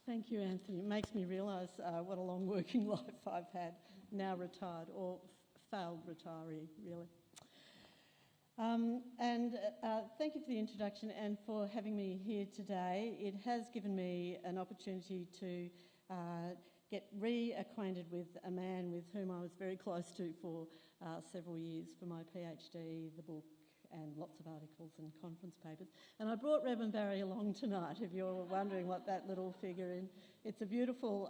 Thank you, Anthony. It makes me realise what a long working life I've had, now retired, or failed retiree, really. Thank you for the introduction and for having me here today. It has given me an opportunity to get reacquainted with a man with whom I was very close to for several years for my PhD, the book, and lots of articles and conference papers. And I brought Redmond Barry along tonight, if you're wondering what that little figure is. It's a beautiful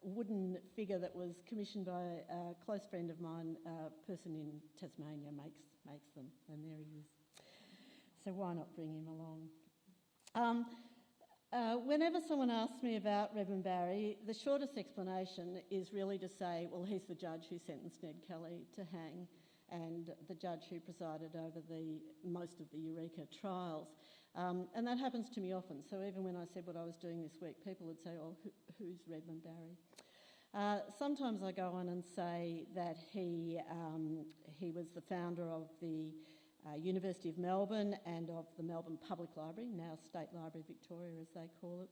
wooden figure that was commissioned by a close friend of mine, a person in Tasmania makes them, and there he is. So why not bring him along? Whenever someone asks me about Redmond Barry, the shortest explanation is really to say, well, he's the judge who sentenced Ned Kelly to hang and the judge who presided over most of the Eureka trials. And that happens to me often. So even when I said what I was doing this week, people would say, oh, who's Redmond Barry? Sometimes I go on and say that he was the founder of the University of Melbourne and of the Melbourne Public Library, now State Library Victoria as they call it.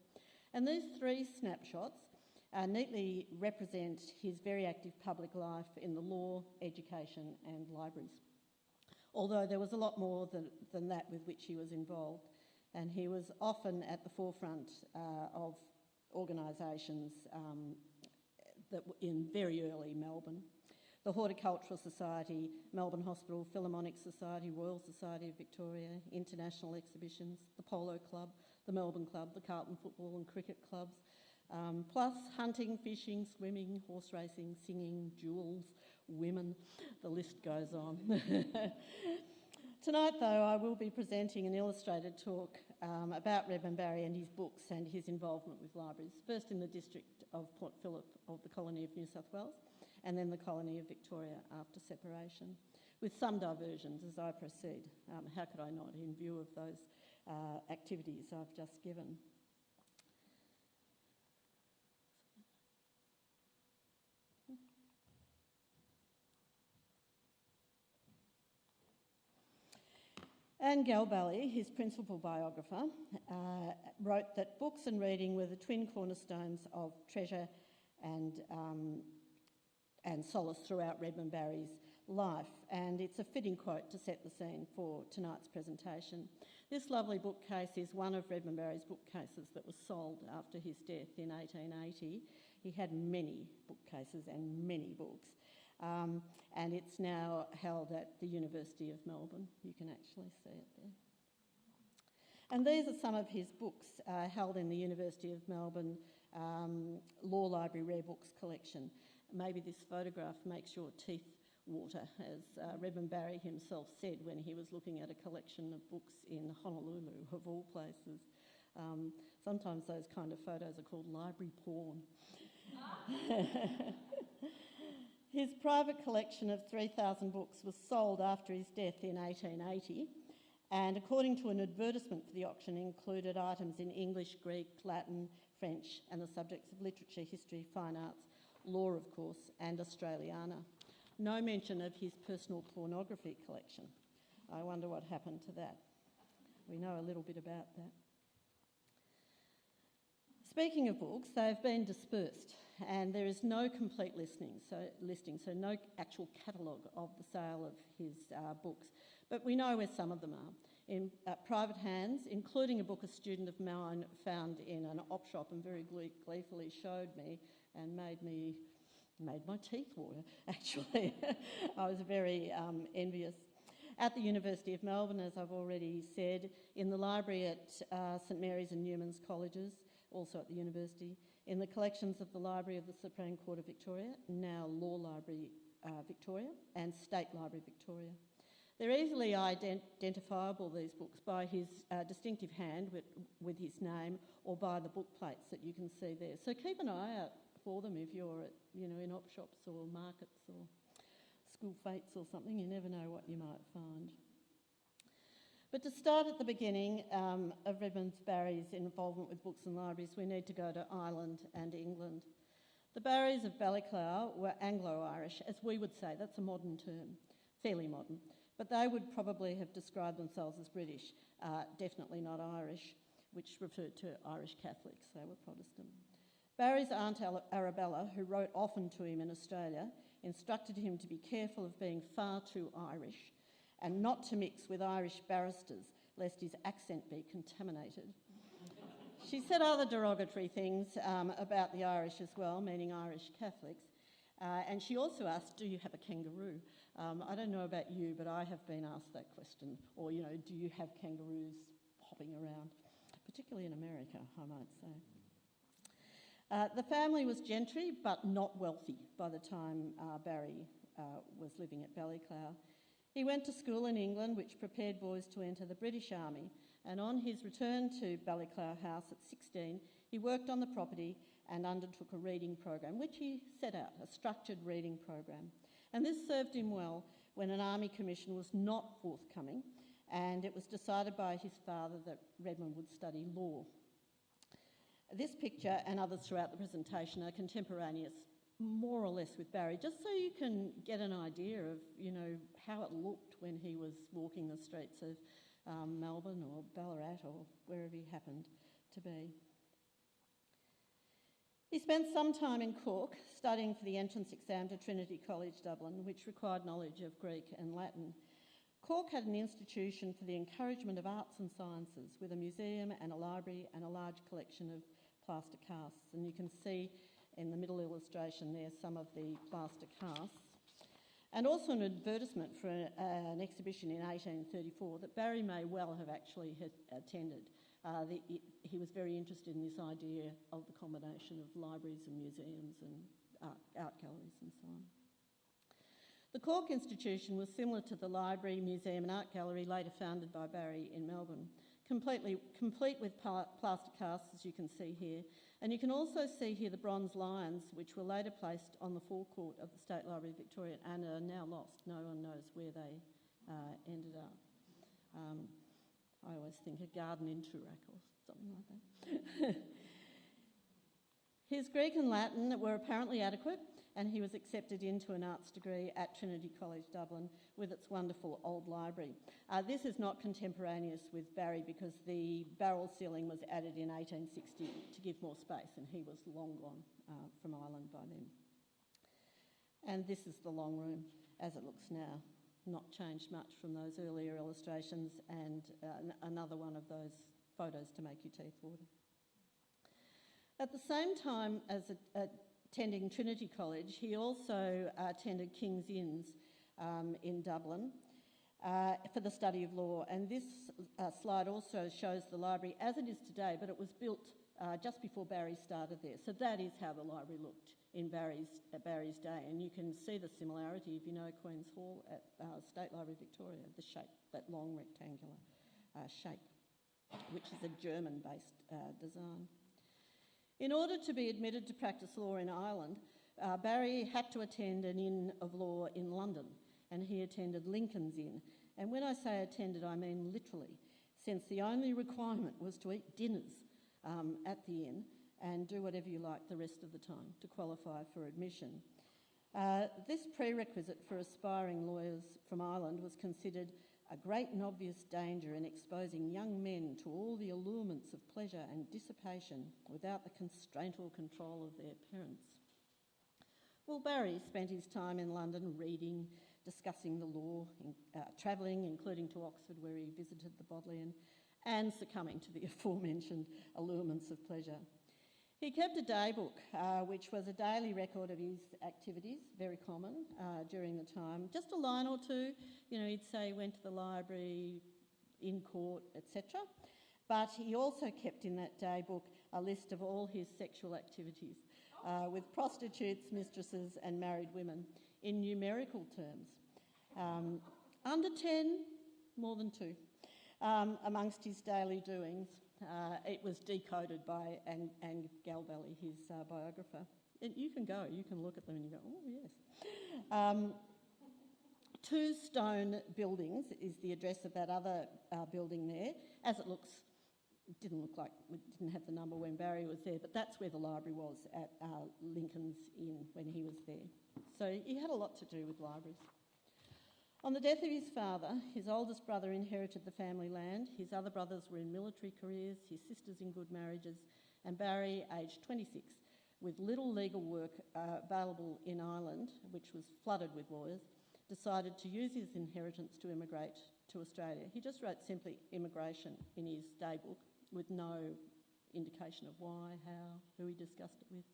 And these three snapshots neatly represent his very active public life in the law, education and libraries. Although there was a lot more than that with which he was involved, and he was often at the forefront of organisations that were in very early Melbourne. The Horticultural Society, Melbourne Hospital, Philharmonic Society, Royal Society of Victoria, international exhibitions, the Polo Club, the Melbourne Club, the Carlton Football and Cricket Clubs, plus hunting, fishing, swimming, horse racing, singing, jewels, women, the list goes on. Tonight, though, I will be presenting an illustrated talk about Redmond Barry and his books and his involvement with libraries, first in the district of Port Phillip of the colony of New South Wales, and then the colony of Victoria after separation, with some diversions as I proceed. How could I not, in view of those activities I've just given? Anne Galbally, his principal biographer, wrote that books and reading were the twin cornerstones of treasure and solace throughout Redmond Barry's life, and it's a fitting quote to set the scene for tonight's presentation. This lovely bookcase is one of Redmond Barry's bookcases that was sold after his death in 1880. He had many bookcases and many books. And it's now held at the University of Melbourne. You can actually see it there. And these are some of his books held in the University of Melbourne Law Library Rare Books collection. Maybe this photograph makes your teeth water, as Redmond Barry himself said when he was looking at a collection of books in Honolulu, of all places. Sometimes those kind of photos are called library porn. His private collection of 3,000 books was sold after his death in 1880, and according to an advertisement for the auction, included items in English, Greek, Latin, French, and the subjects of literature, history, fine arts, law, of course, and Australiana. No mention of his personal pornography collection. I wonder what happened to that. We know a little bit about that. Speaking of books, they've been dispersed and there is no complete listing, so no actual catalogue of the sale of his books. But we know where some of them are. In private hands, including a book a student of mine found in an op shop and very gleefully showed me and made my teeth water, actually. I was very envious. At the University of Melbourne, as I've already said, in the library at St Mary's and Newman's Colleges, also at the university, in the collections of the Library of the Supreme Court of Victoria, now Law Library Victoria, and State Library Victoria. They're easily identifiable, these books, by his distinctive hand with his name or by the book plates that you can see there. So keep an eye out for them if you're at, in op shops or markets or school fetes or something. You never know what you might find. But to start at the beginning of Redmond Barry's involvement with books and libraries, we need to go to Ireland and England. The Barrys of Ballyclough were Anglo-Irish, as we would say. That's a modern term, fairly modern. But they would probably have described themselves as British, definitely not Irish. which referred to Irish Catholics. They were Protestant. Barry's aunt Arabella, who wrote often to him in Australia, instructed him to be careful of being far too Irish and not to mix with Irish barristers lest his accent be contaminated. She said other derogatory things about the Irish as well, meaning Irish Catholics, and she also asked, do you have a kangaroo? I don't know about you, but I have been asked that question, or, do you have kangaroos hopping around, particularly in America, I might say. The family was gentry, but not wealthy by the time Barry was living at Ballyclough. He went to school in England, which prepared boys to enter the British Army, and on his return to Ballyclough House at 16, he worked on the property and undertook a reading program, which he set out, a structured reading program. And this served him well when an army commission was not forthcoming, and it was decided by his father that Redmond would study law. This picture and others throughout the presentation are contemporaneous, more or less, with Barry, just so you can get an idea of, how it looked when he was walking the streets of Melbourne or Ballarat or wherever he happened to be. He spent some time in Cork studying for the entrance exam to Trinity College Dublin, which required knowledge of Greek and Latin. Cork had an institution for the encouragement of arts and sciences with a museum and a library and a large collection of plaster casts. And you can see in the middle illustration there some of the plaster casts. And also an advertisement for an exhibition in 1834 that Barry may well have actually attended. He was very interested in this idea of the combination of libraries and museums and art galleries and so on. The Cork Institution was similar to the library, museum and art gallery later founded by Barry in Melbourne, complete with plaster casts, as you can see here. And you can also see here the bronze lions, which were later placed on the forecourt of the State Library of Victoria and are now lost. No one knows where they ended up. I always think a garden in Toorak or something like that. His Greek and Latin were apparently adequate, and he was accepted into an arts degree at Trinity College Dublin with its wonderful old library. This is not contemporaneous with Barry because the barrel ceiling was added in 1860 to give more space, and he was long gone from Ireland by then. And this is the long room as it looks now. Not changed much from those earlier illustrations, and another one of those photos to make your teeth water. At the same time as attending Trinity College, he also attended King's Inns in Dublin for the study of law. And this slide also shows the library as it is today, but it was built just before Barry started there. So that is how the library looked in Barry's day. And you can see the similarity if you know Queen's Hall at State Library Victoria, the shape, that long rectangular shape, which is a German-based design. In order to be admitted to practice law in Ireland, Barry had to attend an Inn of Law in London, and he attended Lincoln's Inn. And when I say attended, I mean literally, since the only requirement was to eat dinners at the inn and do whatever you like the rest of the time to qualify for admission. This prerequisite for aspiring lawyers from Ireland was considered a great and obvious danger in exposing young men to all the allurements of pleasure and dissipation without the constraint or control of their parents. Well, Barry spent his time in London reading, discussing the law, travelling, including to Oxford where he visited the Bodleian, and succumbing to the aforementioned allurements of pleasure. He kept a day book, which was a daily record of his activities, very common during the time. Just a line or two, he'd say he went to the library, in court, etc. But he also kept in that day book a list of all his sexual activities with prostitutes, mistresses and married women in numerical terms. Under 10, more than 2, amongst his daily doings. It was decoded by Anne Galbally, his biographer. And you can look at them and you go, oh, yes. 2 stone buildings is the address of that other building there. As it looks, it didn't have the number when Barry was there, but that's where the library was at Lincoln's Inn when he was there. So he had a lot to do with libraries. On the death of his father, his oldest brother inherited the family land, his other brothers were in military careers, his sisters in good marriages, and Barry, aged 26, with little legal work available in Ireland, which was flooded with lawyers, decided to use his inheritance to immigrate to Australia. He just wrote simply immigration in his day book with no indication of why, how, who he discussed it with.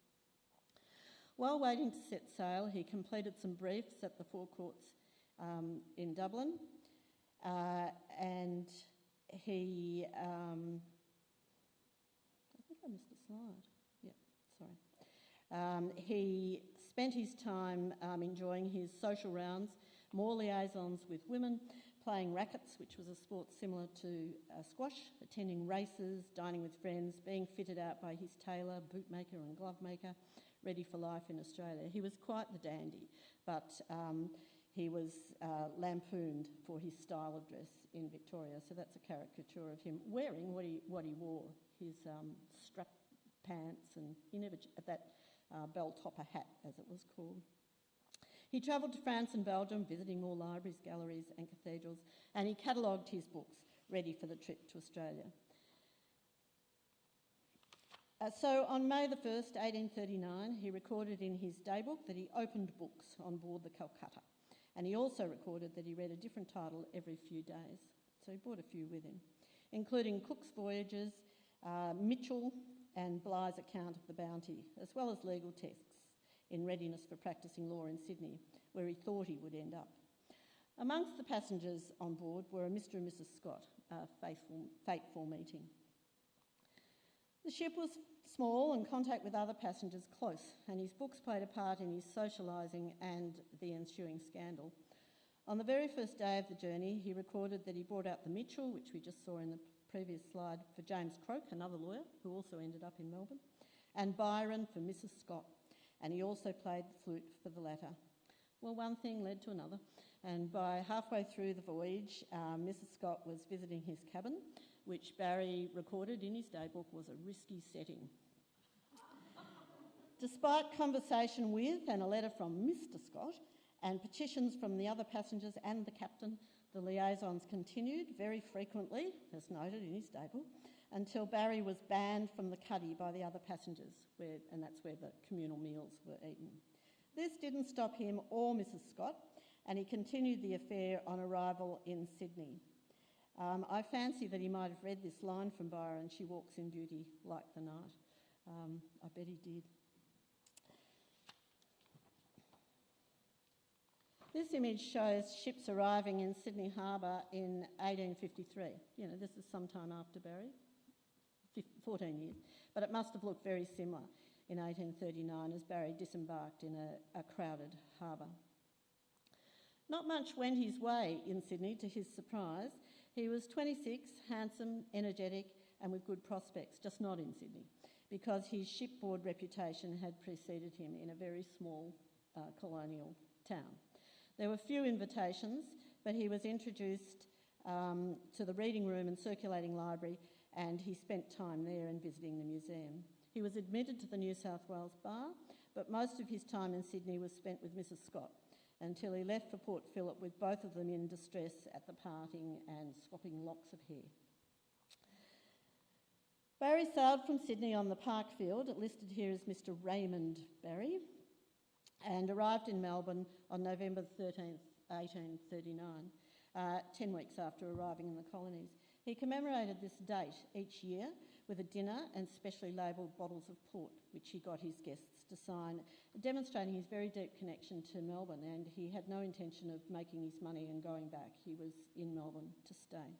While waiting to set sail, he completed some briefs at the Four Courts in Dublin, and he, I think I missed a slide. Yeah, sorry. He spent his time enjoying his social rounds, more liaisons with women, playing rackets, which was a sport similar to squash, attending races, dining with friends, being fitted out by his tailor, bootmaker and glovemaker, ready for life in Australia. He was quite the dandy, but he was lampooned for his style of dress in Victoria, so that's a caricature of him wearing what he wore, his strap pants, and he never that bell topper hat, as it was called. He travelled to France and Belgium, visiting more libraries, galleries and cathedrals, and he catalogued his books, ready for the trip to Australia. So on May the 1st, 1839, he recorded in his day book that he opened books on board the Calcutta, and he also recorded that he read a different title every few days. So he brought a few with him, including Cook's Voyages, Mitchell and Bly's account of the Bounty, as well as legal texts in readiness for practising law in Sydney, where he thought he would end up. Amongst the passengers on board were a Mr. and Mrs. Scott, a fateful meeting. The ship was small and contact with other passengers close, and his books played a part in his socialising and the ensuing scandal. On the very first day of the journey, he recorded that he brought out the Mitchell, which we just saw in the previous slide, for James Croke, another lawyer who also ended up in Melbourne, and Byron for Mrs. Scott, and he also played the flute for the latter. Well, one thing led to another, and by halfway through the voyage, Mrs. Scott was visiting his cabin, which Barry recorded in his day book was a risky setting. Despite conversation with and a letter from Mr. Scott and petitions from the other passengers and the captain, the liaisons continued very frequently, as noted in his day book, until Barry was banned from the cuddy by the other passengers, and that's where the communal meals were eaten. This didn't stop him or Mrs. Scott, and he continued the affair on arrival in Sydney. I fancy that he might have read this line from Byron, "She walks in beauty like the night." I bet he did. This image shows ships arriving in Sydney Harbour in 1853. You know, this is sometime after Barry, 14 years. But it must have looked very similar in 1839 as Barry disembarked in a crowded harbour. Not much went his way in Sydney, to his surprise. He was 26, handsome, energetic and with good prospects, just not in Sydney, because his shipboard reputation had preceded him in a very small colonial town. There were few invitations, but he was introduced to the reading room and circulating library, and he spent time there and visiting the museum. He was admitted to the New South Wales Bar, but most of his time in Sydney was spent with Mrs. Scott until he left for Port Phillip with both of them in distress at the parting and swapping locks of hair. Barry sailed from Sydney on the Parkfield, listed here as Mr. Redmond Barry, and arrived in Melbourne on November 13th, 1839, 10 weeks after arriving in the colonies. He commemorated this date each year with a dinner and specially labelled bottles of port, which he got his guests to sign, demonstrating his very deep connection to Melbourne, and he had no intention of making his money and going back. He was in Melbourne to stay.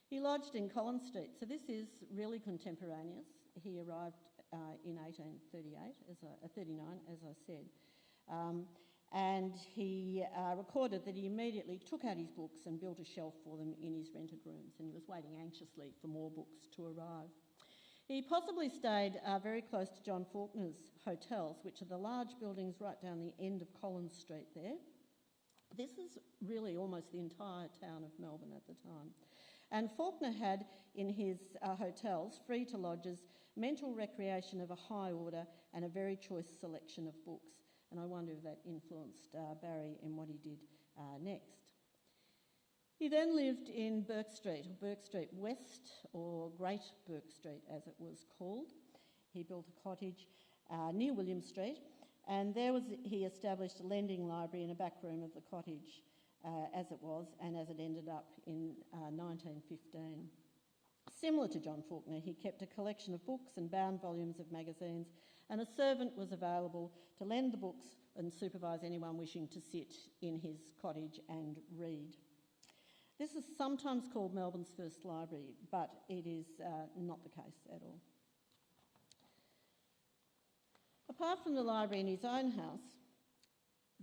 He lodged in Collins Street, so this is really contemporaneous. He arrived in 1839, as I said. And he recorded that he immediately took out his books and built a shelf for them in his rented rooms, and he was waiting anxiously for more books to arrive. He possibly stayed very close to John Faulkner's hotels, which are the large buildings right down the end of Collins Street there. This is really almost the entire town of Melbourne at the time. And Faulkner had in his hotels, free to lodgers, mental recreation of a high order and a very choice selection of books. and I wonder if that influenced Barry in what he did next. He then lived in Bourke Street West, or Great Bourke Street as it was called. He built a cottage near William Street, and he established a lending library in a back room of the cottage as it was and as it ended up in 1915. Similar to John Faulkner, he kept a collection of books and bound volumes of magazines, and a servant was available to lend the books and supervise anyone wishing to sit in his cottage and read. This is sometimes called Melbourne's first library, but it is not the case at all. Apart from the library in his own house,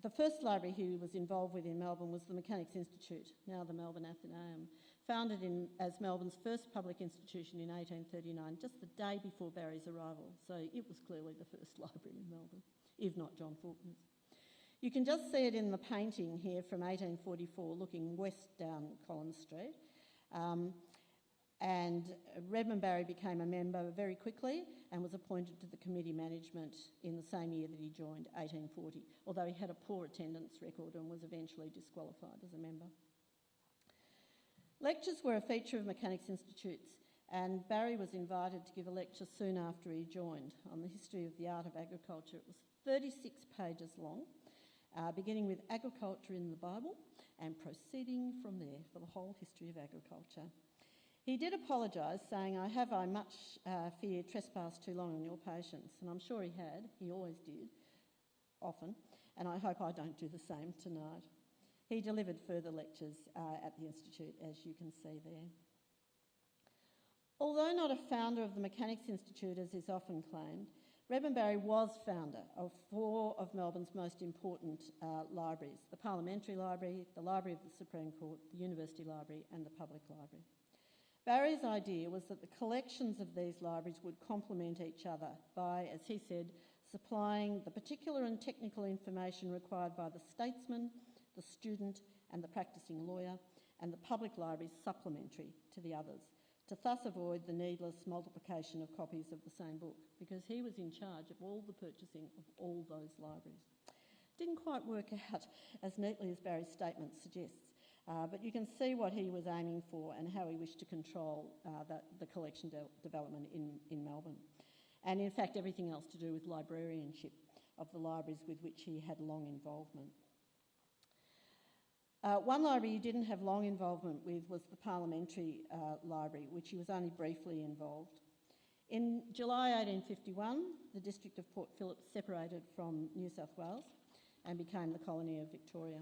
the first library he was involved with in Melbourne was the Mechanics' Institute, now the Melbourne Athenaeum, founded as Melbourne's first public institution in 1839, just the day before Barry's arrival. So it was clearly the first library in Melbourne, if not John Faulkner's. You can just see it in the painting here from 1844, looking west down Collins Street. And Redmond Barry became a member very quickly and was appointed to the committee management in the same year that he joined, 1840, although he had a poor attendance record and was eventually disqualified as a member. Lectures were a feature of Mechanics' Institutes, and Barry was invited to give a lecture soon after he joined on the history of the art of agriculture. It was 36 pages long, beginning with agriculture in the Bible and proceeding from there for the whole history of agriculture. He did apologise, saying, I much fear trespassed too long on your patience. And I'm sure he had. He always did, often. And I hope I don't do the same tonight. He delivered further lectures at the Institute, as you can see there. Although not a founder of the Mechanics' Institute, as is often claimed, Redmond Barry was founder of 4 of Melbourne's most important libraries: the Parliamentary Library, the Library of the Supreme Court, the University Library and the Public Library. Barry's idea was that the collections of these libraries would complement each other by, as he said, supplying the particular and technical information required by the statesman, the student and the practising lawyer, and the public libraries supplementary to the others, to thus avoid the needless multiplication of copies of the same book, because he was in charge of all the purchasing of all those libraries. Didn't quite work out as neatly as Barry's statement suggests. But you can see what he was aiming for and how he wished to control the collection development in Melbourne. And in fact, everything else to do with librarianship of the libraries with which he had long involvement. One library he didn't have long involvement with was the Parliamentary Library, which he was only briefly involved. In July 1851, the district of Port Phillip separated from New South Wales and became the colony of Victoria.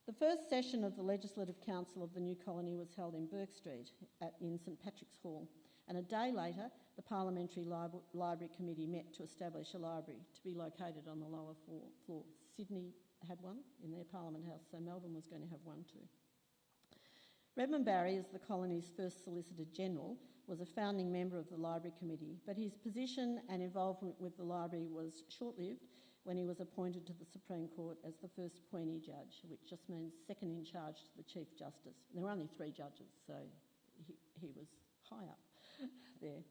The first session of the Legislative Council of the new colony was held in Bourke Street in St Patrick's Hall, and a day later the Parliamentary Library Committee met to establish a library to be located on the lower floor. Sydney had one in their Parliament House, so Melbourne was going to have one too. Redmond Barry, as the colony's first Solicitor General, was a founding member of the Library Committee, but his position and involvement with the library was short-lived when he was appointed to the Supreme Court as the first Poinee judge, which just means second in charge to the Chief Justice. There were only 3 judges, so he was high up there.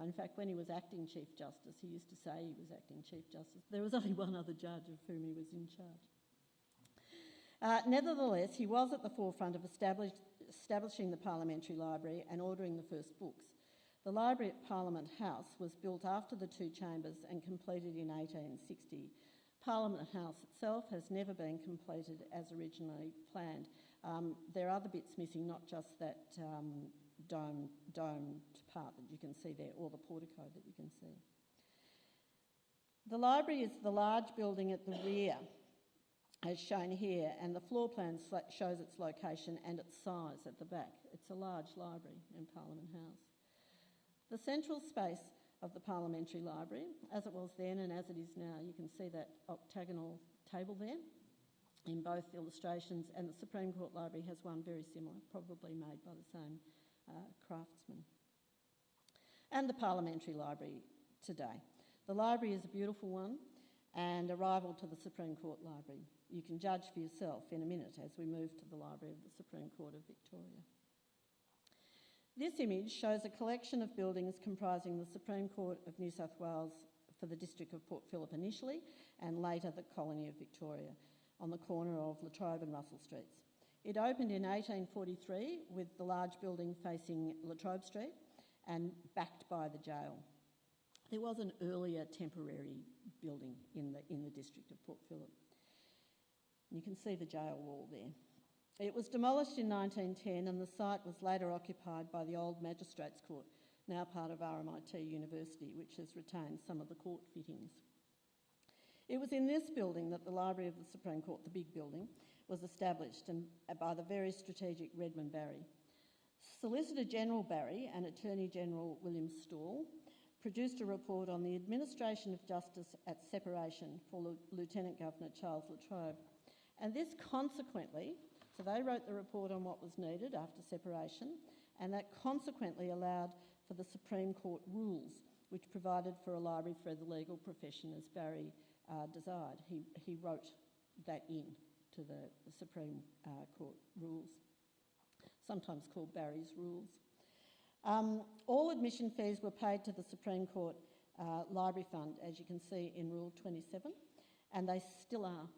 In fact, when he was acting Chief Justice, he used to say he was acting Chief Justice. There was only one other judge of whom he was in charge. Nevertheless, he was at the forefront of establishing the Parliamentary Library and ordering the first books. The library at Parliament House was built after the 2 chambers and completed in 1860. Parliament House itself has never been completed as originally planned. There are other bits missing, not just that domed part that you can see there, or the portico that you can see. The library is the large building at the rear, as shown here, and the floor plan shows its location and its size at the back. It's a large library in Parliament House. The central space of the Parliamentary Library, as it was then and as it is now, you can see that octagonal table there in both illustrations, and the Supreme Court Library has one very similar, probably made by the same craftsman. And the Parliamentary Library today. The library is a beautiful one and a rival to the Supreme Court Library. You can judge for yourself in a minute as we move to the Library of the Supreme Court of Victoria. This image shows a collection of buildings comprising the Supreme Court of New South Wales for the district of Port Phillip initially, and later the colony of Victoria, on the corner of Latrobe and Russell Streets. It opened in 1843 with the large building facing Latrobe Street and backed by the jail. There was an earlier temporary building in the district of Port Phillip. You can see the jail wall there. It was demolished in 1910 and the site was later occupied by the old Magistrates Court, now part of RMIT University, which has retained some of the court fittings. It was in this building that the Library of the Supreme Court, the big building, was established and by the very strategic Redmond Barry. Solicitor General Barry and Attorney General William Stawell produced a report on the administration of justice at separation for Lieutenant Governor Charles Latrobe. And this consequently, so they wrote the report on what was needed after separation, and that consequently allowed for the Supreme Court rules, which provided for a library for the legal profession as Barry desired. He wrote that in to the Supreme Court rules, sometimes called Barry's rules. All admission fees were paid to the Supreme Court Library Fund, as you can see in Rule 27, and they still are.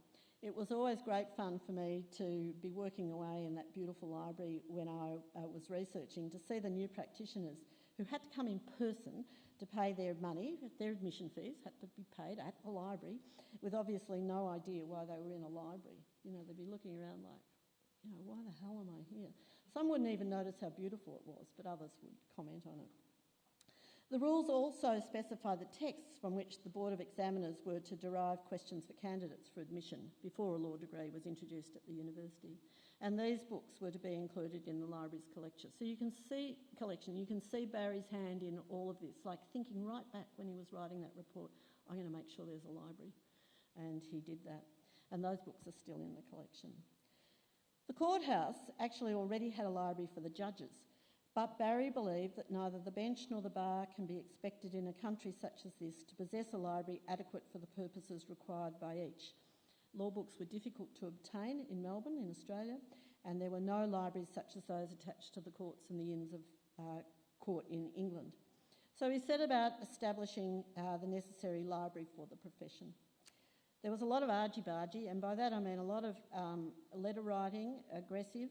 It was always great fun for me to be working away in that beautiful library when I was researching, to see the new practitioners who had to come in person to pay their money, their admission fees had to be paid at the library, with obviously no idea why they were in a library. You know, they'd be looking around like, you know, why the hell am I here? Some wouldn't even notice how beautiful it was, but others would comment on it. The rules also specify the texts from which the Board of Examiners were to derive questions for candidates for admission before a law degree was introduced at the university. And these books were to be included in the library's collection. So you can see Barry's hand in all of this, like thinking right back when he was writing that report, I'm going to make sure there's a library. And he did that. And those books are still in the collection. The courthouse actually already had a library for the judges, but Barry believed that neither the bench nor the bar can be expected in a country such as this to possess a library adequate for the purposes required by each. Law books were difficult to obtain in Melbourne, in Australia, and there were no libraries such as those attached to the courts and the Inns of Court in England. So he set about establishing the necessary library for the profession. There was a lot of argy-bargy, and by that I mean a lot of letter writing, aggressive,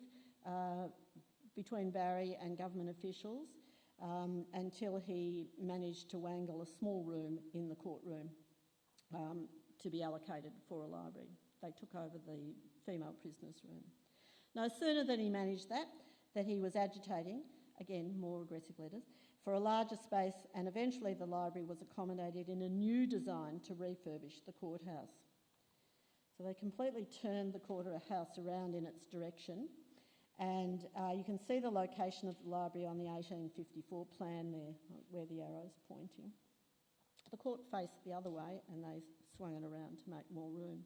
between Barry and government officials until he managed to wangle a small room in the courtroom to be allocated for a library. They took over the female prisoners' room. No sooner than he managed that he was agitating, again more aggressive letters, for a larger space, and eventually the library was accommodated in a new design to refurbish the courthouse. So they completely turned the courthouse around in its direction, and you can see the location of the library on the 1854 plan there, where the arrow's pointing. The court faced the other way and they swung it around to make more room.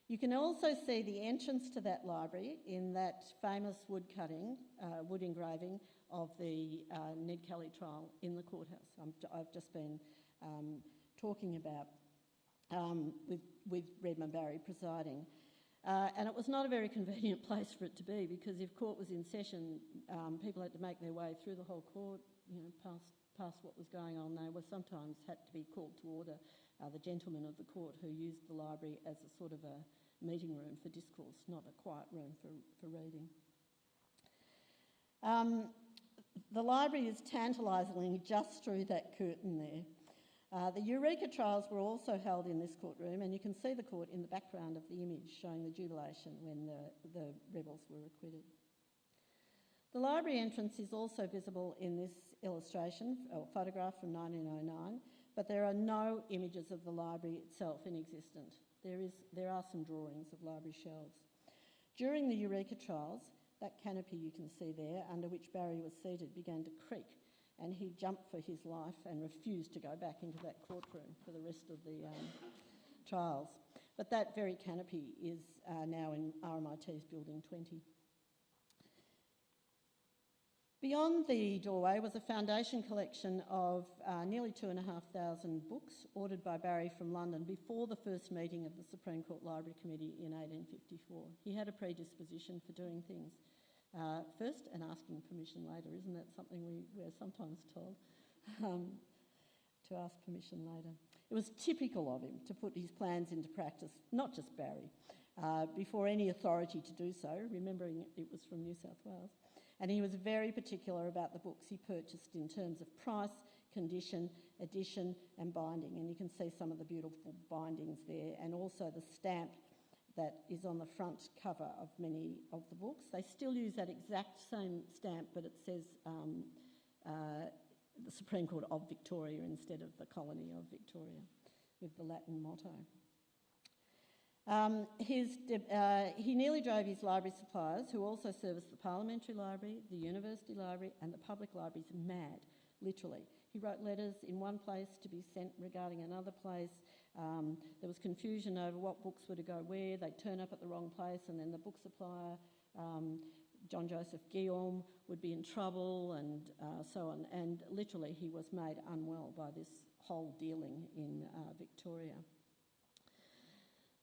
You can also see the entrance to that library in that famous wood engraving of the Ned Kelly trial in the courthouse. I've just been talking about with Redmond Barry presiding. And it was not a very convenient place for it to be, because if court was in session, people had to make their way through the whole court, you know, past what was going on. They were sometimes had to be called to order, the gentlemen of the court who used the library as a sort of a meeting room for discourse, not a quiet room for reading. The library is tantalising just through that curtain there. The Eureka trials were also held in this courtroom, and you can see the court in the background of the image showing the jubilation when the rebels were acquitted. The library entrance is also visible in this illustration, or photograph from 1909, but there are no images of the library itself in existence. There are some drawings of library shelves. During the Eureka trials, that canopy you can see there, under which Barry was seated, began to creak, and he jumped for his life and refused to go back into that courtroom for the rest of the trials. But that very canopy is now in RMIT's Building 20. Beyond the doorway was a foundation collection of nearly 2,500 books ordered by Barry from London before the first meeting of the Supreme Court Library Committee in 1854. He had a predisposition for doing things first and asking permission later. Isn't that something we're sometimes told, to ask permission later? It was typical of him to put his plans into practice, not just Barry, before any authority to do so, remembering it was from New South Wales. And he was very particular about the books he purchased in terms of price, condition, edition and binding. And you can see some of the beautiful bindings there, and also the stamp that is on the front cover of many of the books. They still use that exact same stamp, but it says the Supreme Court of Victoria instead of the Colony of Victoria, with the Latin motto. He nearly drove his library suppliers, who also service the Parliamentary Library, the University Library and the public libraries, mad, literally. He wrote letters in one place to be sent regarding another place. There was confusion over what books were to go where. They'd turn up at the wrong place, and then the book supplier, John Joseph Guillaume, would be in trouble, and so on. And literally he was made unwell by this whole dealing in Victoria.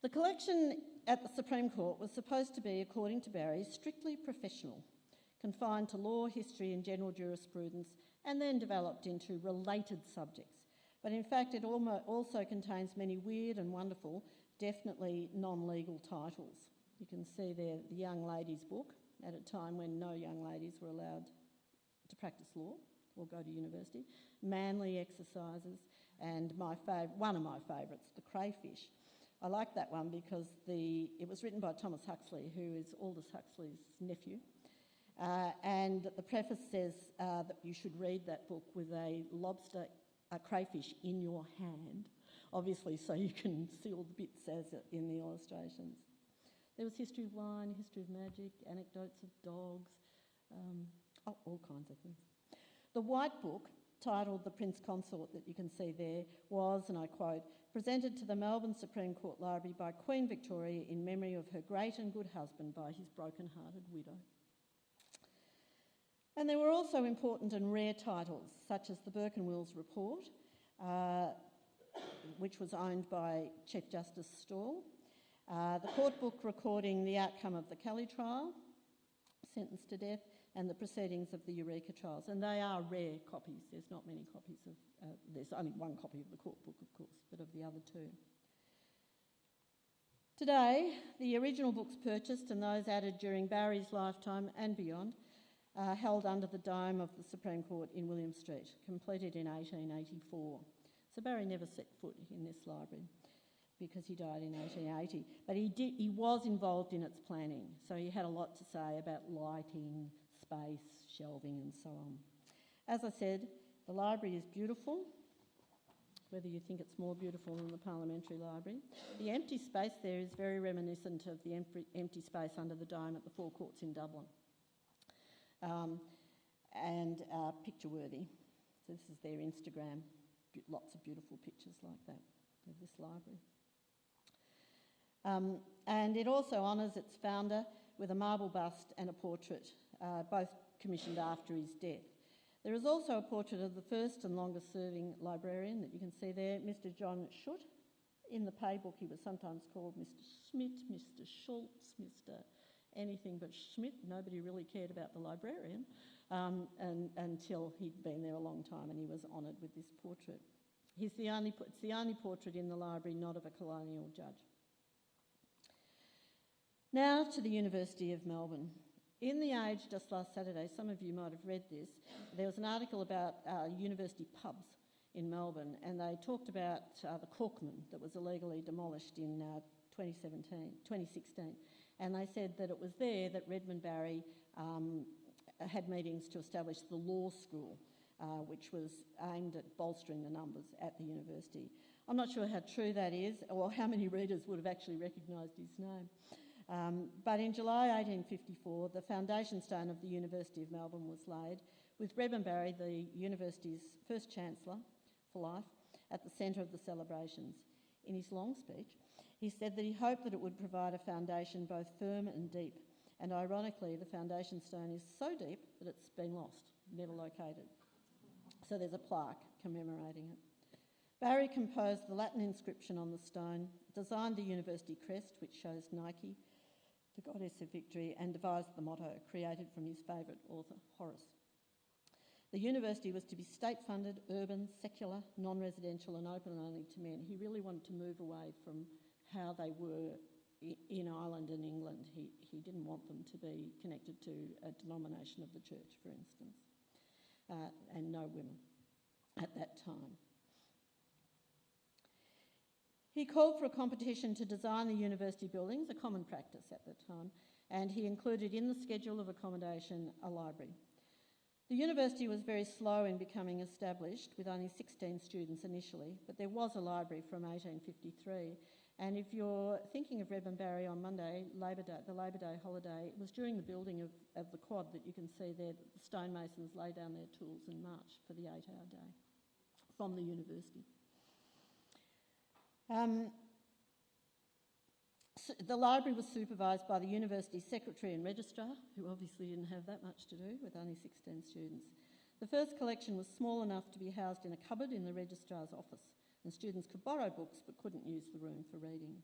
The collection at the Supreme Court was supposed to be, according to Barry, strictly professional, confined to law, history and general jurisprudence, and then developed into related subjects. But in fact, it also contains many weird and wonderful, definitely non-legal titles. You can see there the Young Ladies book, at a time when no young ladies were allowed to practice law or go to university, Manly Exercises, and one of my favourites, The Crayfish. I like that one because it was written by Thomas Huxley, who is Aldous Huxley's nephew, and the preface says that you should read that book with a crayfish in your hand, obviously so you can see all the bits as in the illustrations. There was history of wine, history of magic, anecdotes of dogs, all kinds of things. The White Book, titled The Prince Consort, that you can see there, was, and I quote, presented to the Melbourne Supreme Court Library by Queen Victoria in memory of her great and good husband by his broken-hearted widow. And there were also important and rare titles, such as the Burke and Wills Report, which was owned by Chief Justice Stawell, the court book recording the outcome of the Kelly trial, sentenced to death, and the proceedings of the Eureka trials. And they are rare copies. There's not many copies of, there's only one copy of the court book, of course, but of the other two. Today, the original books purchased and those added during Barry's lifetime and beyond are held under the dome of the Supreme Court in William Street, completed in 1884. So Barry never set foot in this library because he died in 1880. But he was involved in its planning, so he had a lot to say about lighting, space, shelving and so on. As I said, the library is beautiful, whether you think it's more beautiful than the Parliamentary Library. The empty space there is very reminiscent of the empty space under the dome at the Four Courts in Dublin, and picture-worthy. So this is their Instagram, lots of beautiful pictures like that of this library. And it also honours its founder with a marble bust and a portrait, both commissioned after his death. There is also a portrait of the first and longest-serving librarian that you can see there, Mr. John Schutt. In the pay book, he was sometimes called Mr. Schmidt, Mr. Schultz, Mr. anything but Schmidt. Nobody really cared about the librarian until he'd been there a long time, and he was honoured with this portrait. It's the only portrait in the library not of a colonial judge. Now to the University of Melbourne. In The Age just last Saturday, some of you might have read this, there was an article about university pubs in Melbourne, and they talked about the Corkman that was illegally demolished in 2016. And they said that it was there that Redmond Barry had meetings to establish the law school, which was aimed at bolstering the numbers at the university. I'm not sure how true that is, or how many readers would have actually recognised his name. But in July 1854, the foundation stone of the University of Melbourne was laid, with Redmond Barry, the university's first Chancellor for life, at the centre of the celebrations. In his long speech, he said that he hoped that it would provide a foundation both firm and deep, and ironically, the foundation stone is so deep that it's been lost, never located. So there's a plaque commemorating it. Barry composed the Latin inscription on the stone, designed the university crest, which shows Nike, the goddess of victory, and devised the motto, created from his favourite author, Horace. The university was to be state-funded, urban, secular, non-residential and open only to men. He really wanted to move away from how they were in Ireland and England. He didn't want them to be connected to a denomination of the church, for instance, and no women at that time. He called for a competition to design the university buildings, a common practice at the time, and he included in the schedule of accommodation a library. The university was very slow in becoming established, with only 16 students initially, but there was a library from 1853. And if you're thinking of Redmond Barry on Monday, the Labor Day holiday, it was during the building of the quad that you can see there that the stonemasons lay down their tools and march for the 8-hour day from the university. The library was supervised by the university secretary and registrar, who obviously didn't have that much to do with only 16 students. The first collection was small enough to be housed in a cupboard in the registrar's office, and students could borrow books but couldn't use the room for reading.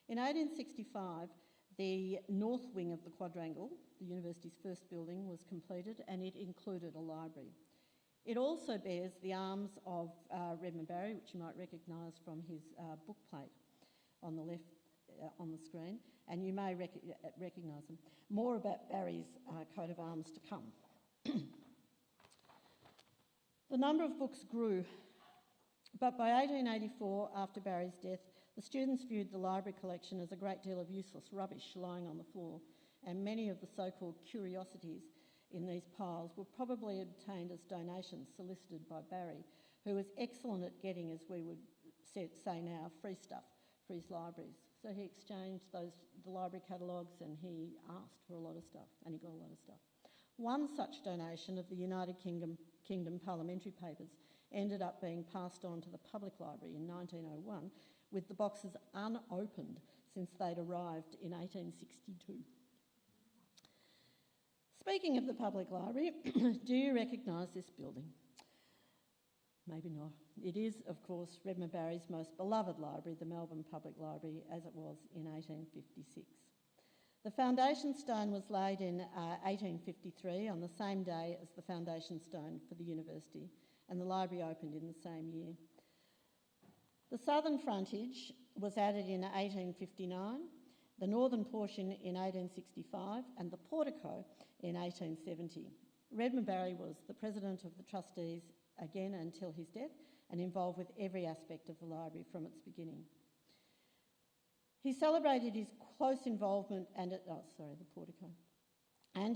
In 1865, the north wing of the quadrangle, the university's first building, was completed, and it included a library. It also bears the arms of Redmond Barry, which you might recognise from his book plate on the left on the screen, and you may recognise them. More about Barry's coat of arms to come. The number of books grew, but by 1884, after Barry's death, the students viewed the library collection as a great deal of useless rubbish lying on the floor, and many of the so-called curiosities in these piles were probably obtained as donations solicited by Barry, who was excellent at getting, as we would say now, free stuff for his libraries. So he exchanged the library catalogues, and he asked for a lot of stuff, and he got a lot of stuff. One such donation of the United Kingdom parliamentary papers ended up being passed on to the public library in 1901, with the boxes unopened since they'd arrived in 1862. Speaking of the public library, do you recognise this building? Maybe not. It is, of course, Redmond Barry's most beloved library, the Melbourne Public Library, as it was in 1856. The foundation stone was laid in 1853 on the same day as the foundation stone for the university, and the library opened in the same year. The southern frontage was added in 1859, the northern portion in 1865, and the portico in 1870. Redmond Barry was the president of the trustees again until his death, and involved with every aspect of the library from its beginning. He celebrated his close involvement and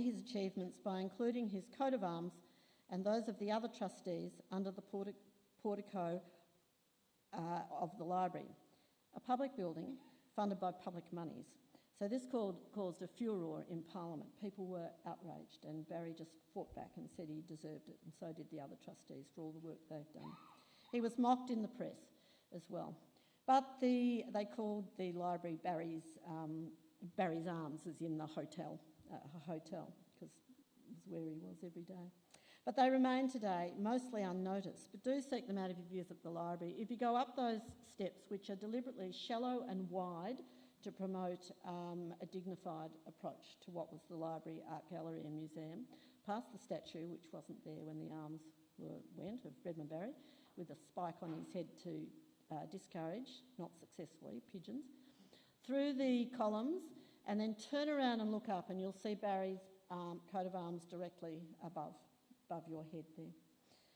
his achievements by including his coat of arms and those of the other trustees under the portico of the library, a public building funded by public monies. So this caused a furore in Parliament. People were outraged, and Barry just fought back and said he deserved it, and so did the other trustees for all the work they've done. He was mocked in the press as well. But they called the library Barry's Arms, as in the hotel, because it was where he was every day. But they remain today mostly unnoticed, but do seek them out if you visit the library. If you go up those steps, which are deliberately shallow and wide to promote a dignified approach to what was the library, art gallery and museum, past the statue, which wasn't there when the arms went, of Redmond Barry, with a spike on his head to discourage, not successfully, pigeons, through the columns, and then turn around and look up, and you'll see Barry's coat of arms directly above your head there.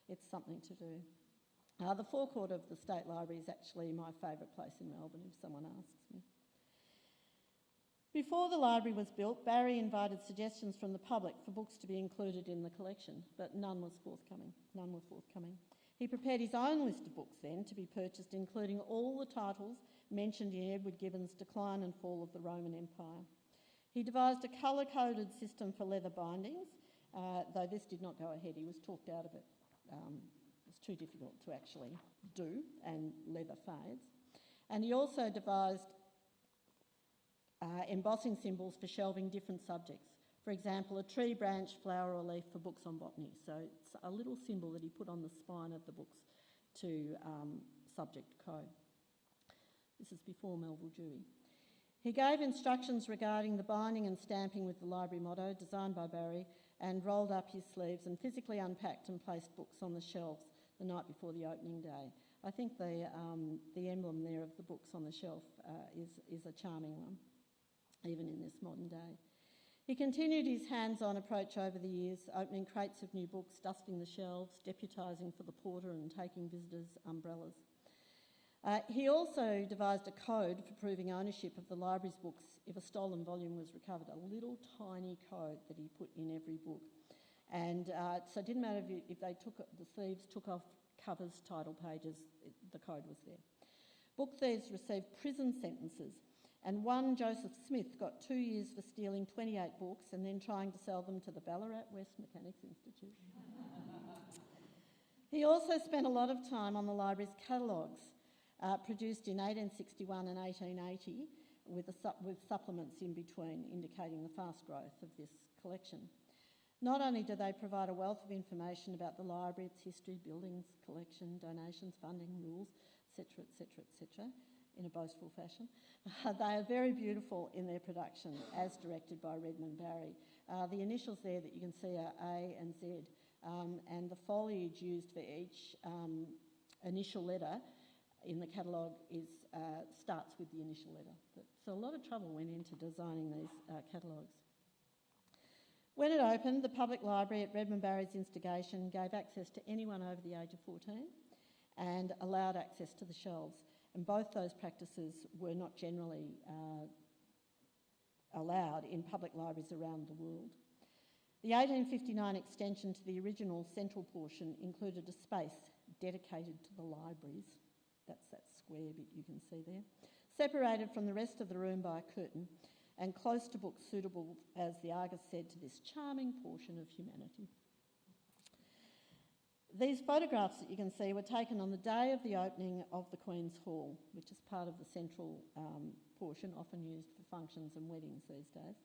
It's something to do. The forecourt of the State Library is actually my favourite place in Melbourne, if someone asks me. Before the library was built, Barry invited suggestions from the public for books to be included in the collection, but none were forthcoming. He prepared his own list of books then to be purchased, including all the titles mentioned in Edward Gibbon's Decline and Fall of the Roman Empire. He devised a colour-coded system for leather bindings, though this did not go ahead. He was talked out of it. It was too difficult to actually do, and leather fades. And he also devised embossing symbols for shelving different subjects. For example, a tree, branch, flower or leaf for books on botany. So it's a little symbol that he put on the spine of the books to subject code. This is before Melville Dewey. He gave instructions regarding the binding and stamping with the library motto, designed by Barry, and rolled up his sleeves and physically unpacked and placed books on the shelves the night before the opening day. I think the emblem there of the books on the shelf is a charming one, even in this modern day. He continued his hands-on approach over the years, opening crates of new books, dusting the shelves, deputising for the porter and taking visitors' umbrellas. He also devised a code for proving ownership of the library's books if a stolen volume was recovered, a little tiny code that he put in every book. And so it didn't matter if the thieves took off covers, title pages, the code was there. Book thieves received prison sentences, and one, Joseph Smith, got 2 years for stealing 28 books and then trying to sell them to the Ballarat West Mechanics Institute. He also spent a lot of time on the library's catalogues, produced in 1861 and 1880, with supplements in between, indicating the fast growth of this collection. Not only do they provide a wealth of information about the library, its history, buildings, collection, donations, funding, rules, etc., etc., etc., in a boastful fashion, they are very beautiful in their production, as directed by Redmond Barry. The initials there that you can see are A and Z, and the foliage used for each initial letter in the catalogue starts with the initial letter. So a lot of trouble went into designing these catalogues. When it opened, the public library at Redmond Barry's instigation gave access to anyone over the age of 14 and allowed access to the shelves. And both those practices were not generally allowed in public libraries around the world. The 1859 extension to the original central portion included a space dedicated to the libraries. That's that square bit you can see there. Separated from the rest of the room by a curtain and close to books suitable, as the Argus said, to this charming portion of humanity. These photographs that you can see were taken on the day of the opening of the Queen's Hall, which is part of the central portion, often used for functions and weddings these days.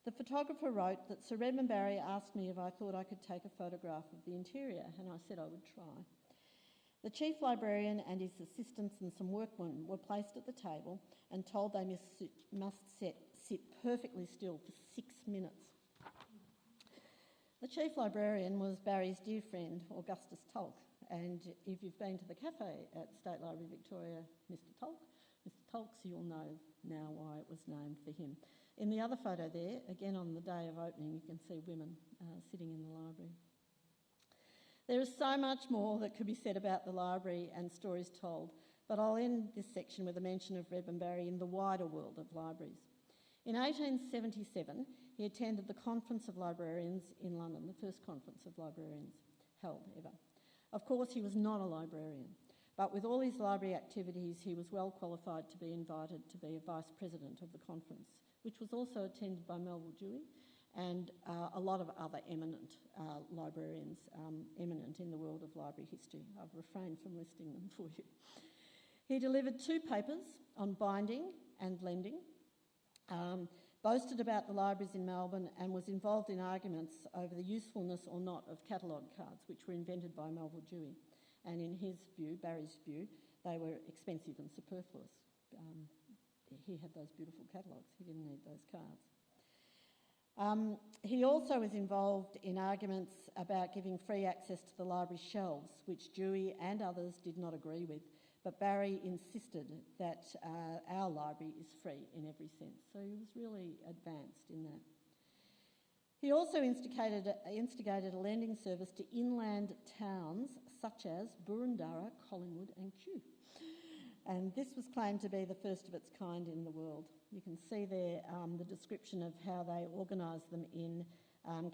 The photographer wrote that Sir Redmond Barry asked me if I thought I could take a photograph of the interior, and I said I would try. The chief librarian and his assistants and some workmen were placed at the table and told they must sit perfectly still for 6 minutes. The chief librarian was Barry's dear friend, Augustus Tulk, and if you've been to the cafe at State Library Victoria, Mr Tulk's, you'll know now why it was named for him. In the other photo there, again on the day of opening, you can see women sitting in the library. There is so much more that could be said about the library and stories told, but I'll end this section with a mention of Redmond Barry in the wider world of libraries. In 1877, he attended the Conference of Librarians in London, the first conference of librarians held ever. Of course, he was not a librarian, but with all his library activities, he was well qualified to be invited to be a vice president of the conference, which was also attended by Melville Dewey and a lot of other eminent librarians, eminent in the world of library history. I've refrained from listing them for you. He delivered 2 papers on binding and lending, boasted about the libraries in Melbourne, and was involved in arguments over the usefulness or not of catalogue cards, which were invented by Melville Dewey. And in his view, Barry's view, they were expensive and superfluous. He had those beautiful catalogues. He didn't need those cards. He also was involved in arguments about giving free access to the library shelves, which Dewey and others did not agree with, but Barry insisted that our library is free in every sense. So he was really advanced in that. He also instigated a lending service to inland towns such as Boroondara, Collingwood and Kew. And this was claimed to be the first of its kind in the world. You can see there the description of how they organised them in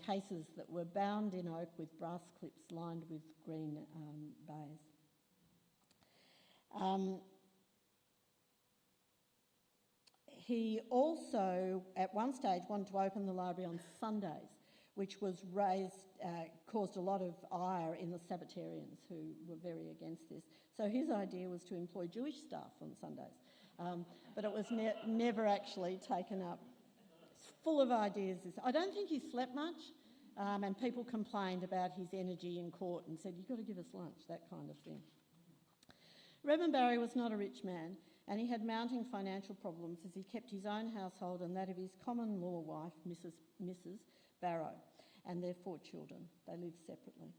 cases that were bound in oak with brass clips lined with green baize. He also, at one stage, wanted to open the library on Sundays, which was caused a lot of ire in the Sabbatarians, who were very against this. So his idea was to employ Jewish staff on Sundays, but it was never actually taken up. It's full of ideas. I don't think he slept much, and people complained about his energy in court and said, "You've got to give us lunch," that kind of thing. Redmond Barry was not a rich man, and he had mounting financial problems as he kept his own household and that of his common-law wife, Mrs. Barrow, and their 4 children. They live separately.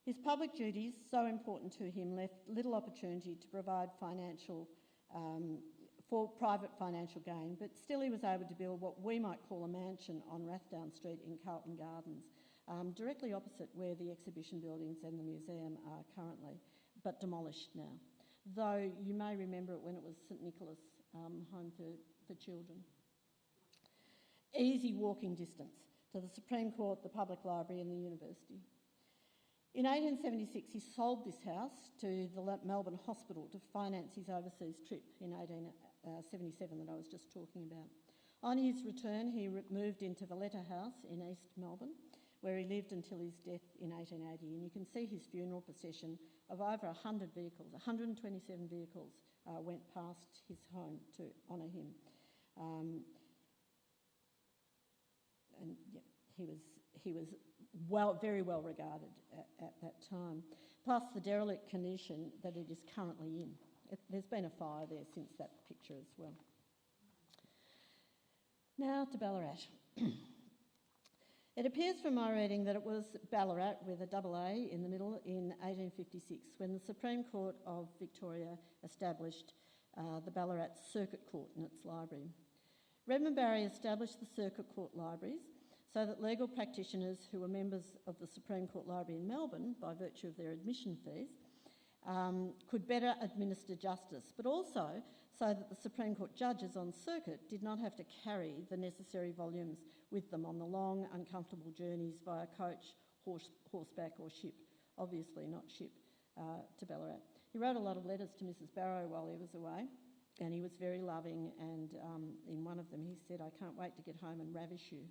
His public duties, so important to him, left little opportunity to provide for private financial gain, but still he was able to build what we might call a mansion on Rathdown Street in Carlton Gardens, directly opposite where the exhibition buildings and the museum are currently, but demolished now. Though you may remember it when it was St Nicholas Home for Children. Easy walking distance to the Supreme Court, the Public Library and the University. In 1876 he sold this house to the Melbourne Hospital to finance his overseas trip in 1877 that I was just talking about. On his return he moved into Valletta House in East Melbourne, where he lived until his death in 1880, and you can see his funeral procession of over 100 vehicles, 127 vehicles went past his home to honour him. And yeah, he was very well regarded at that time, plus the derelict condition that it is currently in. There's been a fire there since that picture as well. Now to Ballarat. It appears from my reading that it was Ballarat with a double A in the middle in 1856 when the Supreme Court of Victoria established the Ballarat Circuit Court and its library. Redmond Barry established the Circuit Court libraries so that legal practitioners who were members of the Supreme Court Library in Melbourne, by virtue of their admission fees, could better administer justice, but also so that the Supreme Court judges on circuit did not have to carry the necessary volumes with them on the long, uncomfortable journeys via coach, horseback or ship, obviously not ship, to Ballarat. He wrote a lot of letters to Mrs Barrow while he was away, and he was very loving, and in one of them he said, "I can't wait to get home and ravish you."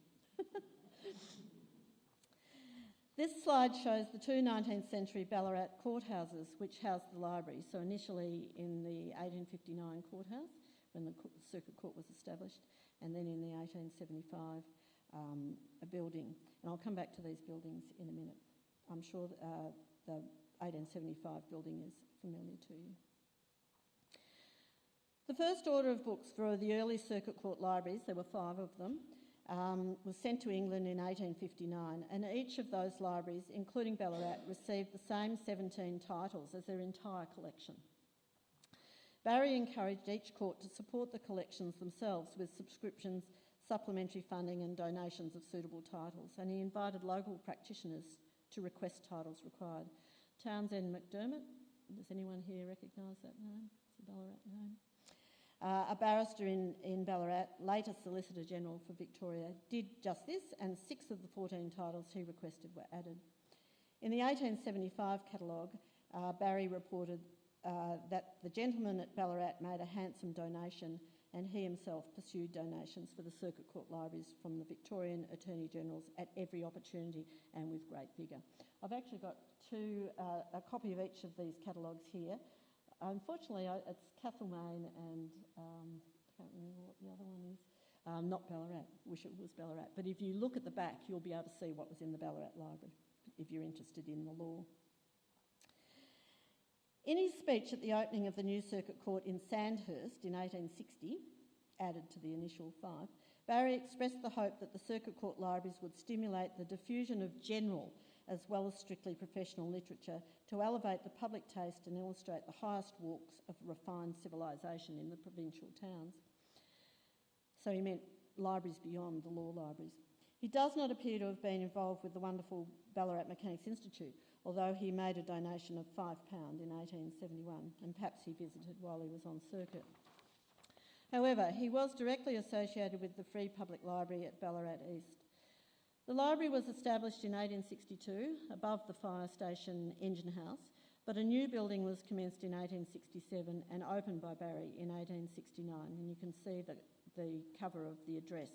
This slide shows the 2 19th century Ballarat courthouses which housed the library. So initially in the 1859 courthouse, when the Circuit Court was established, and then in the 1875 a building. And I'll come back to these buildings in a minute. I'm sure the 1875 building is familiar to you. The first order of books for the early Circuit Court libraries, there were 5 of them, was sent to England in 1859, and each of those libraries, including Ballarat, received the same 17 titles as their entire collection. Barry encouraged each court to support the collections themselves with subscriptions, supplementary funding and donations of suitable titles, and he invited local practitioners to request titles required. Townsend McDermott, does anyone here recognise that name? It's a Ballarat name. A barrister in Ballarat, later Solicitor General for Victoria, did just this, and 6 of the 14 titles he requested were added. In the 1875 catalogue, Barry reported that the gentleman at Ballarat made a handsome donation, and he himself pursued donations for the Circuit Court libraries from the Victorian Attorney Generals at every opportunity and with great vigour. I've actually got a copy of each of these catalogues here. Unfortunately, it's Castlemaine and I can't remember what the other one is. Not Ballarat. Wish it was Ballarat. But if you look at the back, you'll be able to see what was in the Ballarat Library if you're interested in the law. In his speech at the opening of the new Circuit Court in Sandhurst in 1860, added to the initial 5, Barry expressed the hope that the Circuit Court libraries would stimulate the diffusion of general as well as strictly professional literature to elevate the public taste and illustrate the highest walks of refined civilisation in the provincial towns. So he meant libraries beyond the law libraries. He does not appear to have been involved with the wonderful Ballarat Mechanics Institute, although he made a donation of £5 in 1871, and perhaps he visited while he was on circuit. However, he was directly associated with the Free Public Library at Ballarat East. The library was established in 1862 above the fire station engine house, but a new building was commenced in 1867 and opened by Barry in 1869, and you can see the cover of the address,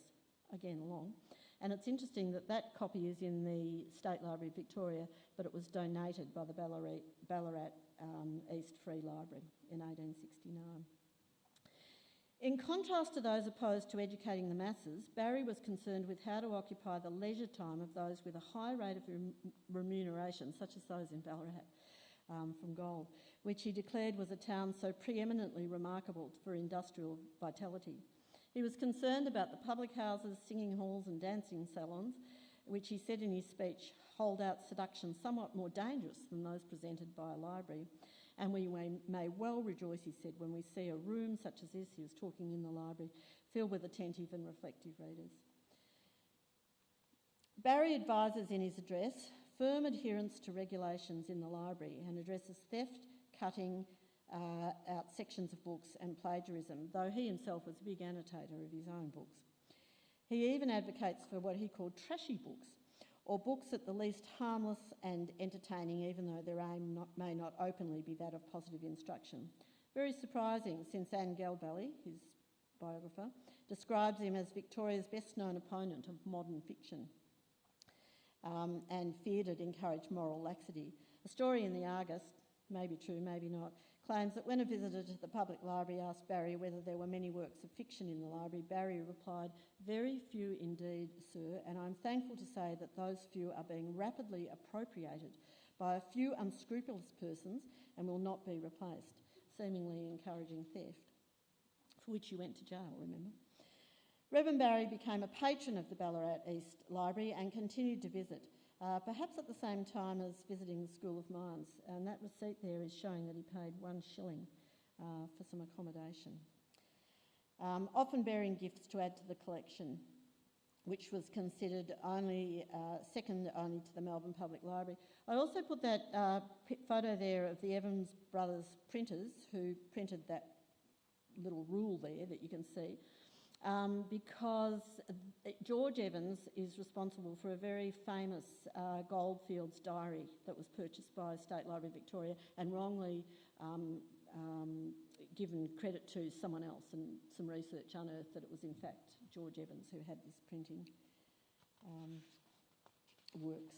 again long. And it's interesting that that copy is in the State Library of Victoria, but it was donated by the Ballarat East Free Library in 1869. In contrast to those opposed to educating the masses, Barry was concerned with how to occupy the leisure time of those with a high rate of remuneration, such as those in Ballarat from gold, which he declared was a town so preeminently remarkable for industrial vitality. He was concerned about the public houses, singing halls and dancing salons, which he said in his speech hold out seductions somewhat more dangerous than those presented by a library. And we may well rejoice, he said, when we see a room such as this, he was talking in the library, filled with attentive and reflective readers. Barry advises in his address firm adherence to regulations in the library and addresses theft, cutting out sections of books and plagiarism, though he himself was a big annotator of his own books. He even advocates for what he called trashy books, or books at the least harmless and entertaining, even though their aim may not openly be that of positive instruction. Very surprising, since Anne Galbally, his biographer, describes him as Victoria's best-known opponent of modern fiction, and feared it encouraged moral laxity. A story in the Argus, maybe true, maybe not, claims that when a visitor to the public library asked Barry whether there were many works of fiction in the library, Barry replied, "Very few indeed, sir, and I'm thankful to say that those few are being rapidly appropriated by a few unscrupulous persons and will not be replaced," seemingly encouraging theft, for which he went to jail, remember. Redmond Barry became a patron of the Ballarat East Library and continued to visit, perhaps at the same time as visiting the School of Mines, and that receipt there is showing that he paid 1 shilling for some accommodation. Often bearing gifts to add to the collection, which was considered only second only to the Melbourne Public Library. I also put that photo there of the Evans brothers printers who printed that little rule there that you can see, because George Evans is responsible for a very famous Goldfields diary that was purchased by State Library Victoria and wrongly given credit to someone else, and some research unearthed that it was in fact George Evans who had this printing works.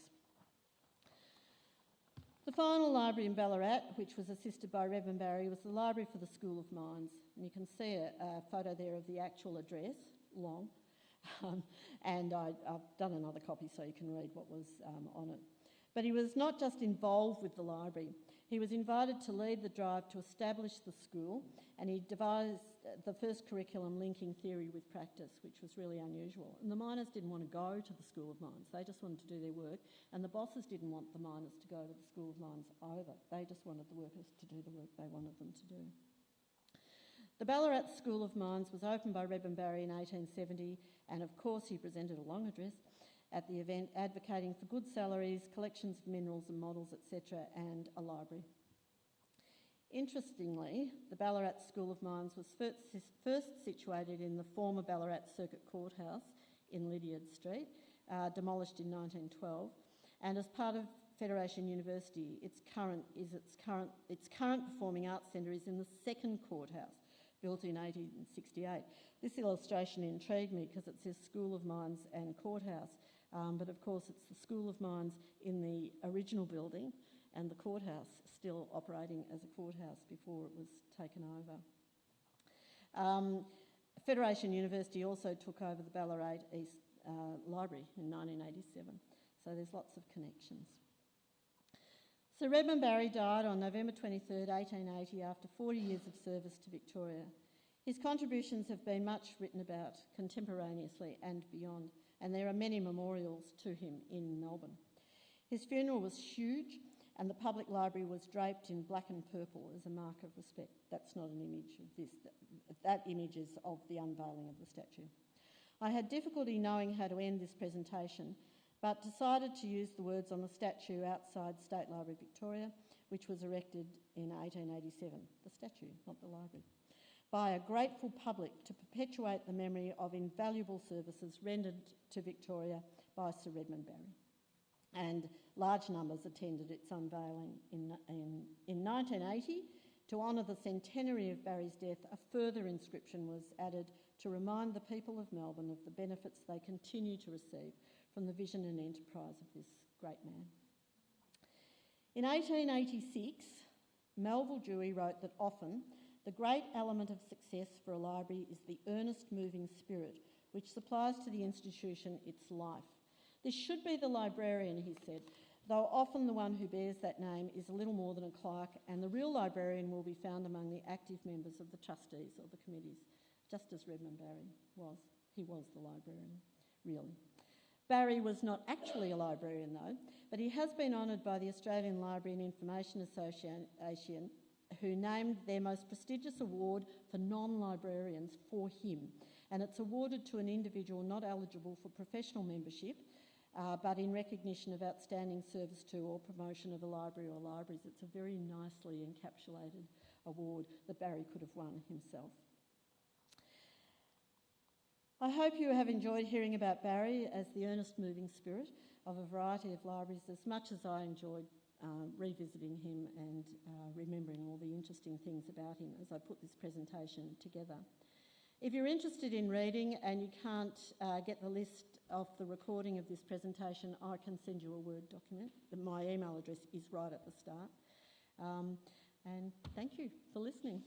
The final library in Ballarat, which was assisted by Redmond Barry, was the Library for the School of Mines. And you can see a photo there of the actual address, long, and I've done another copy so you can read what was on it. But he was not just involved with the library. He was invited to lead the drive to establish the school, and he devised the first curriculum linking theory with practice, which was really unusual. And the miners didn't want to go to the School of Mines. They just wanted to do their work, and the bosses didn't want the miners to go to the School of Mines either. They just wanted the workers to do the work they wanted them to do. The Ballarat School of Mines was opened by Redmond Barry in 1870, and of course he presented a long address at the event advocating for good salaries, collections of minerals and models, etc., and a library. Interestingly, the Ballarat School of Mines was first situated in the former Ballarat Circuit Courthouse in Lydiard Street, demolished in 1912, and as part of Federation University, its current Performing Arts Centre is in the second courthouse, built in 1868. This illustration intrigued me because it says School of Mines and Courthouse, but of course it's the School of Mines in the original building and the courthouse still operating as a courthouse before it was taken over. Federation University also took over the Ballarat East Library in 1987, so there's lots of connections. So Redmond Barry died on November 23rd, 1880, after 40 years of service to Victoria. His contributions have been much written about contemporaneously and beyond, and there are many memorials to him in Melbourne. His funeral was huge, and the public library was draped in black and purple as a mark of respect. That's not an image of this. That image is of the unveiling of the statue. I had difficulty knowing how to end this presentation, but decided to use the words on the statue outside State Library Victoria, which was erected in 1887, the statue, not the library, by a grateful public to perpetuate the memory of invaluable services rendered to Victoria by Sir Redmond Barry. And large numbers attended its unveiling. In 1980, to honour the centenary of Barry's death, a further inscription was added to remind the people of Melbourne of the benefits they continue to receive from the vision and enterprise of this great man. In 1886, Melville Dewey wrote that often the great element of success for a library is the earnest moving spirit which supplies to the institution its life. This should be the librarian, he said, though often the one who bears that name is a little more than a clerk, and the real librarian will be found among the active members of the trustees or the committees, just as Redmond Barry was. He was the librarian, really. Barry was not actually a librarian though, but he has been honoured by the Australian Library and Information Association, who named their most prestigious award for non-librarians for him. And it's awarded to an individual not eligible for professional membership, but in recognition of outstanding service to or promotion of a library or libraries. It's a very nicely encapsulated award that Barry could have won himself. I hope you have enjoyed hearing about Barry as the earnest moving spirit of a variety of libraries as much as I enjoyed revisiting him and remembering all the interesting things about him as I put this presentation together. If you're interested in reading and you can't get the list of the recording of this presentation, I can send you a Word document. My email address is right at the start. And thank you for listening.